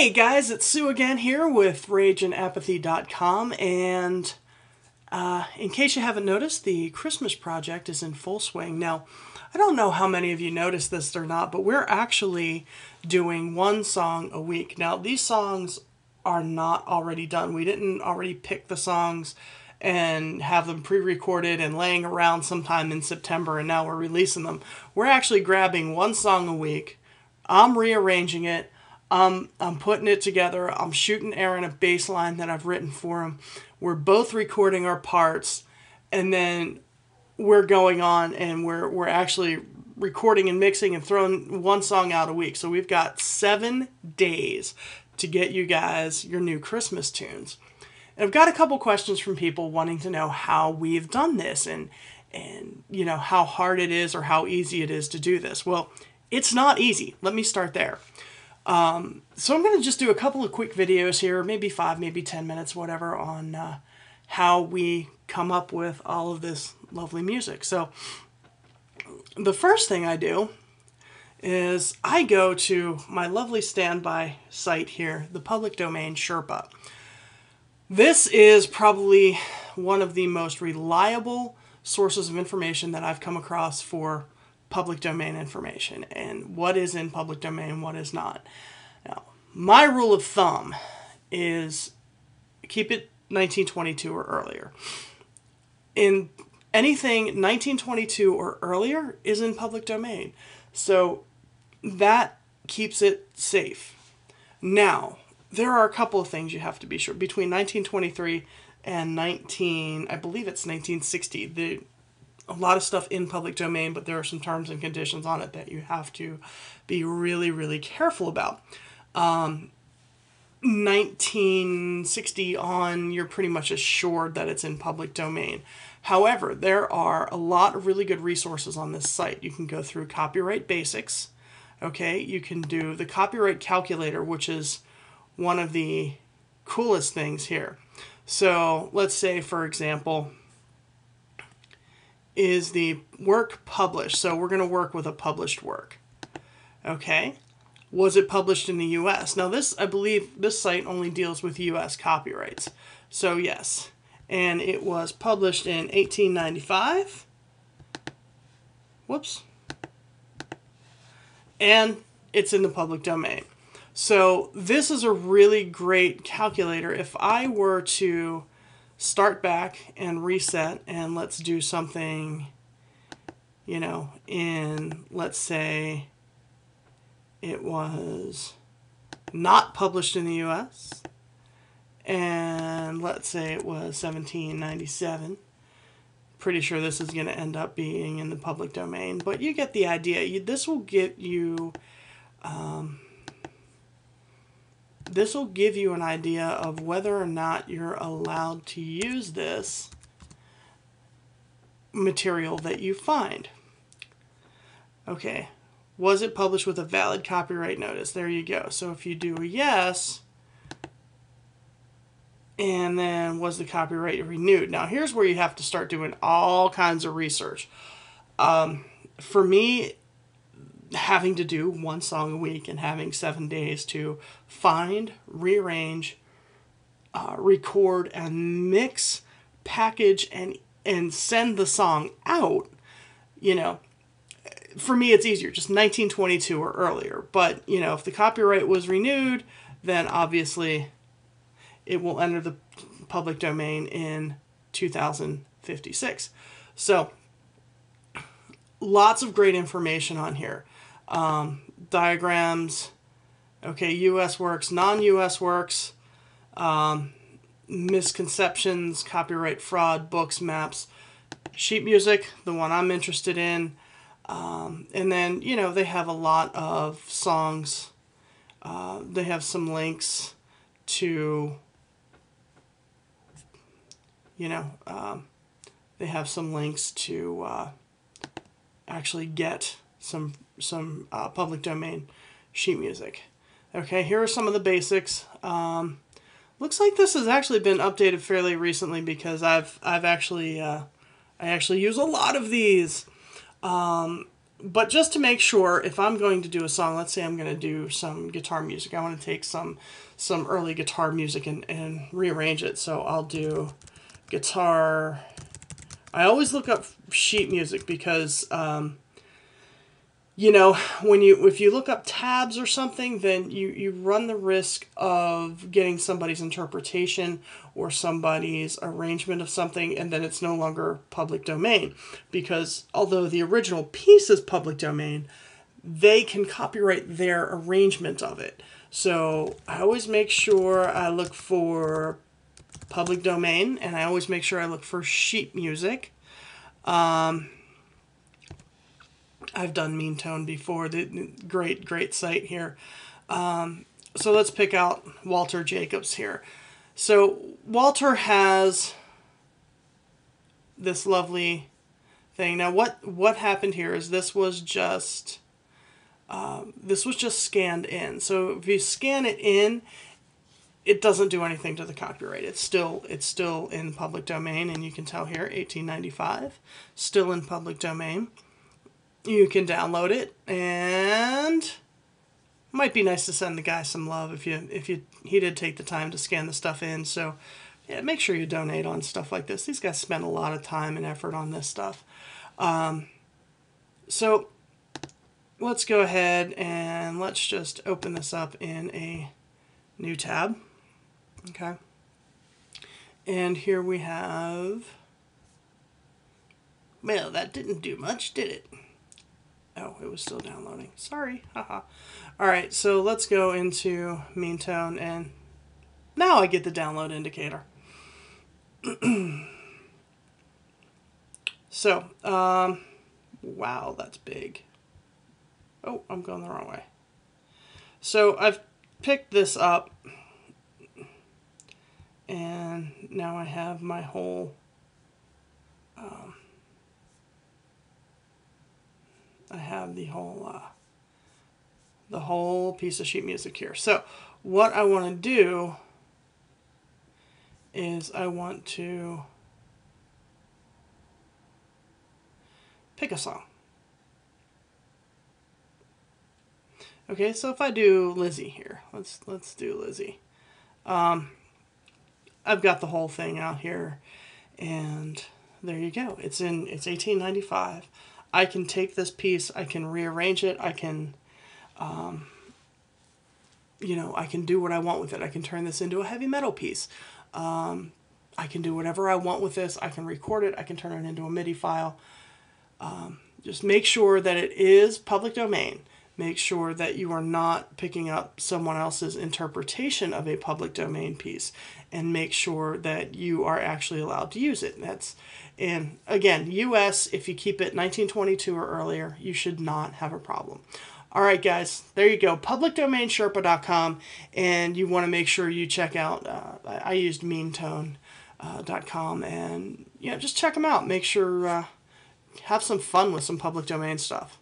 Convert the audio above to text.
Hey guys, it's Sue again here with RageandApathy.com, and in case you haven't noticed, the Christmas project is in full swing. Now, I don't know how many of you noticed this or not, but we're actually doing one song a week. Now, these songs are not already done. We didn't already pick the songs and have them pre-recorded and laying around sometime in September, and now we're releasing them. We're actually grabbing one song a week. I'm rearranging it. I'm putting it together. I'm shooting Aaron a bass line that I've written for him. We're both recording our parts, and then we're going on and we're actually recording and mixing and throwing one song out a week. So we've got 7 days to get you guys your new Christmas tunes. And I've got a couple questions from people wanting to know how we've done this and you know how hard it is or how easy it is to do this. Well, it's not easy. Let me start there. So I'm going to just do a couple of quick videos here, maybe 5, maybe 10 minutes, whatever, on how we come up with all of this lovely music. So the first thing I do is I go to my lovely standby site here, the public domain Sherpa. This is probably one of the most reliable sources of information that I've come across for public domain information and what is in public domain, what is not. Now, my rule of thumb is keep it 1922 or earlier. In anything 1922 or earlier is in public domain. So that keeps it safe. Now, there are a couple of things you have to be sure. Between 1923 and I believe it's 1960, a lot of stuff in public domain, but there are some terms and conditions on it that you have to be really, really careful about. 1960 on, you're pretty much assured that it's in public domain. However, there are a lot of really good resources on this site. You can go through Copyright Basics. Okay, you can do the Copyright Calculator, which is one of the coolest things here. So let's say, for example, is the work published? So we're going to work with a published work. Okay. Was it published in the U.S.? Now this, I believe, this site only deals with U.S. copyrights. So yes. And it was published in 1895. Whoops. And it's in the public domain. So this is a really great calculator. If I were to start back and reset, and let's do something, you know, in, let's say it was not published in the US, and let's say it was 1797. Pretty sure this is going to end up being in the public domain, but you get the idea. This will get you this will give you an idea of whether or not you're allowed to use this material that you find. Okay, was it published with a valid copyright notice? There you go. So if you do a yes, and then was the copyright renewed? Now here's where you have to start doing all kinds of research. For me, having to do one song a week and having 7 days to find, rearrange, record, and mix, package, and send the song out, you know, for me it's easier, just 1922 or earlier. But, you know, if the copyright was renewed, then obviously it will enter the public domain in 2056. So, lots of great information on here. Diagrams, okay, U.S. works, non-U.S. works, misconceptions, copyright fraud, books, maps, sheet music, the one I'm interested in, and then, you know, they have a lot of songs. They have some links to, you know, they have some links to actually get some public domain sheet music. Okay, here are some of the basics. Looks like this has actually been updated fairly recently because I actually use a lot of these. But just to make sure, if I'm going to do a song, let's say I'm going to do some guitar music. I want to take some early guitar music and rearrange it. So I'll do guitar. I always look up sheet music because, you know, if you look up tabs or something, then you run the risk of getting somebody's interpretation or somebody's arrangement of something, and then it's no longer public domain. Because although the original piece is public domain, they can copyright their arrangement of it. So I always make sure I look for public domain, and I always make sure I look for sheet music. I've done Mean Tone before. The great site here. So let's pick out Walter Jacobs here. So Walter has this lovely thing. Now what happened here is this was just scanned in. So if you scan it in, it doesn't do anything to the copyright. It's still in public domain, and you can tell here 1895, still in public domain. You can download it, and might be nice to send the guy some love if he did take the time to scan the stuff in. So yeah, make sure you donate on stuff like this. These guys spend a lot of time and effort on this stuff. So let's go ahead and let's just open this up in a new tab. Okay. And here we have, well, that didn't do much, did it? Oh, it was still downloading. Sorry. Haha. All right, so let's go into Mean Tone, and now I get the download indicator. So, wow, that's big. Oh, I'm going the wrong way. So I've picked this up, and now I have my whole the whole piece of sheet music here. So what I want to do is I want to pick a song. Okay, so if I do Lizzie here, let's do Lizzie. I've got the whole thing out here, and there you go. It's 1895. I can take this piece, I can rearrange it, I can, I can do what I want with it. I can turn this into a heavy metal piece. I can do whatever I want with this. I can record it. I can turn it into a MIDI file. Just make sure that it is public domain. Make sure that you are not picking up someone else's interpretation of a public domain piece, and make sure that you are actually allowed to use it. And again, US, if you keep it 1922 or earlier, you should not have a problem. All right, guys, there you go, publicdomainsherpa.com, and you want to make sure you check out, I used meantone.com, and just check them out. Make sure, have some fun with some public domain stuff.